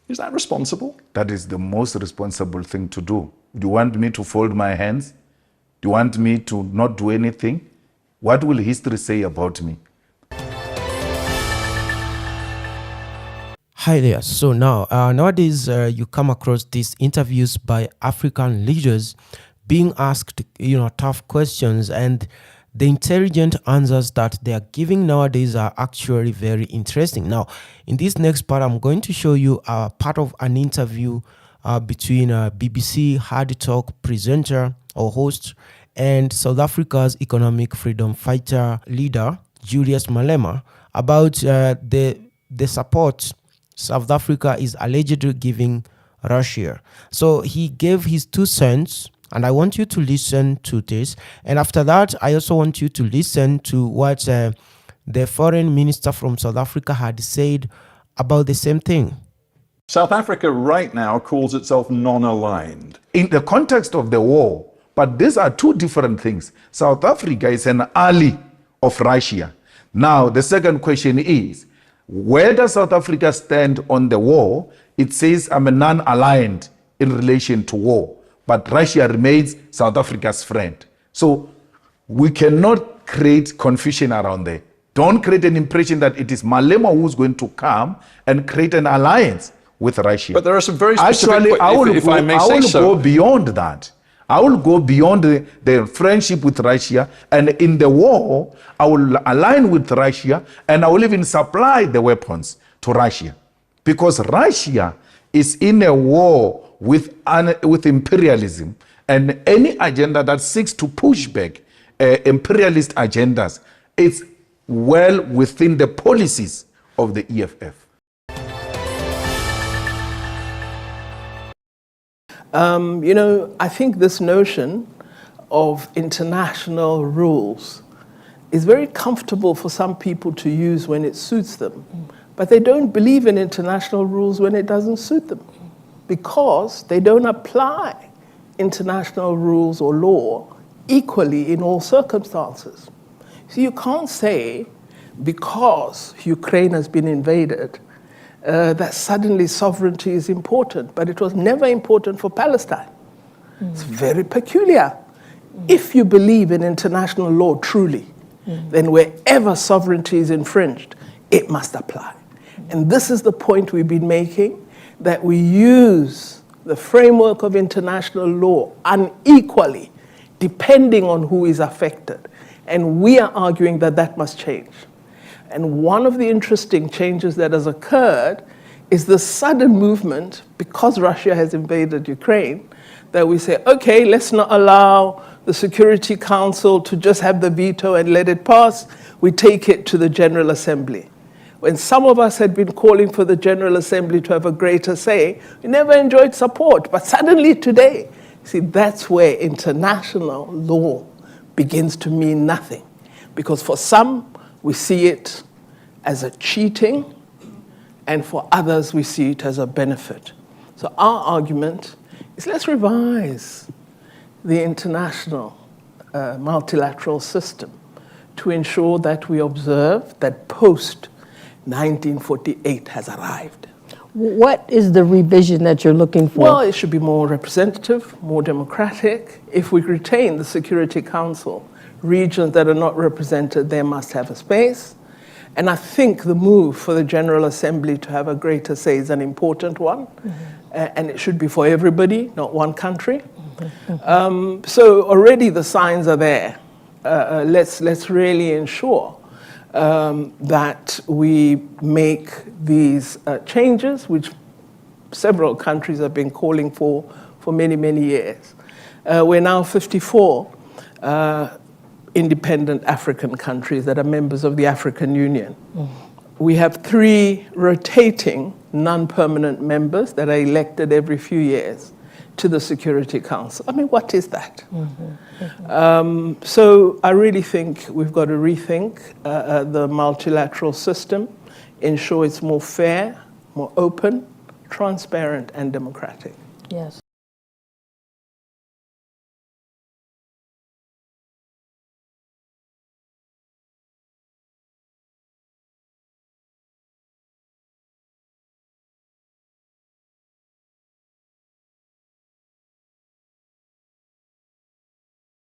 Is that responsible? That is the most responsible thing to do. Do you want me to fold my hands? Do you want me to not do anything? What will history say about me? Hi there. So now, nowadays, you come across these interviews by African leaders being asked, tough questions, and the intelligent answers that they are giving nowadays are actually very interesting. Now, in this next part, I'm going to show you a part of an interview between BBC Hard Talk presenter or host and South Africa's economic freedom fighter leader, Julius Malema, about the support South Africa is allegedly giving Russia. So he gave his 2 cents, and I want you to listen to this. And after that, I also want you to listen to what the foreign minister from South Africa had said about the same thing. South Africa right now calls itself non-aligned. In the context of the war, but these are 2 different things. South Africa is an ally of Russia. Now, the second question is, where does South Africa stand on the war? It says I'm a non-aligned in relation to war, but Russia remains South Africa's friend. So we cannot create confusion around there. Don't create an impression that it is Malema who's going to come and create an alliance with Russia. But there are some very specific... Actually, I will go beyond that. I will go beyond the friendship with Russia, and in the war, I will align with Russia, and I will even supply the weapons to Russia. Because Russia is in a war with imperialism, and any agenda that seeks to push back imperialist agendas is well within the policies of the EFF. I think this notion of international rules is very comfortable for some people to use when it suits them, but they don't believe in international rules when it doesn't suit them, because they don't apply international rules or law equally in all circumstances. So you can't say because Ukraine has been invaded that suddenly sovereignty is important, but it was never important for Palestine. It's very peculiar. If you believe in international law truly, then wherever sovereignty is infringed, it must apply. And this is the point we've been making, that we use the framework of international law unequally, depending on who is affected. And we are arguing that that must change. And one of the interesting changes that has occurred is the sudden movement, because Russia has invaded Ukraine, that we say, okay, let's not allow the Security Council to just have the veto and let it pass. We take it to the General Assembly. When some of us had been calling for the General Assembly to have a greater say, we never enjoyed support. But suddenly today, see, that's where international law begins to mean nothing. Because for some, we see it as a cheating, and for others, we see it as a benefit. So our argument is, let's revise the international multilateral system to ensure that we observe that post-1948 has arrived. What is the revision that you're looking for? Well, it should be more representative, more democratic. If we retain the Security Council, regions that are not represented there must have a space. And I think the move for the General Assembly to have a greater say is an important one. And it should be for everybody, not one country. So already the signs are there. Let's really ensure that we make these changes, which several countries have been calling for many, many years. We're now 54 independent African countries that are members of the African Union. We have 3 rotating non-permanent members that are elected every few years to the Security Council. I mean, what is that? So I really think we've got to rethink the multilateral system, ensure it's more fair, more open, transparent, and democratic. Yes.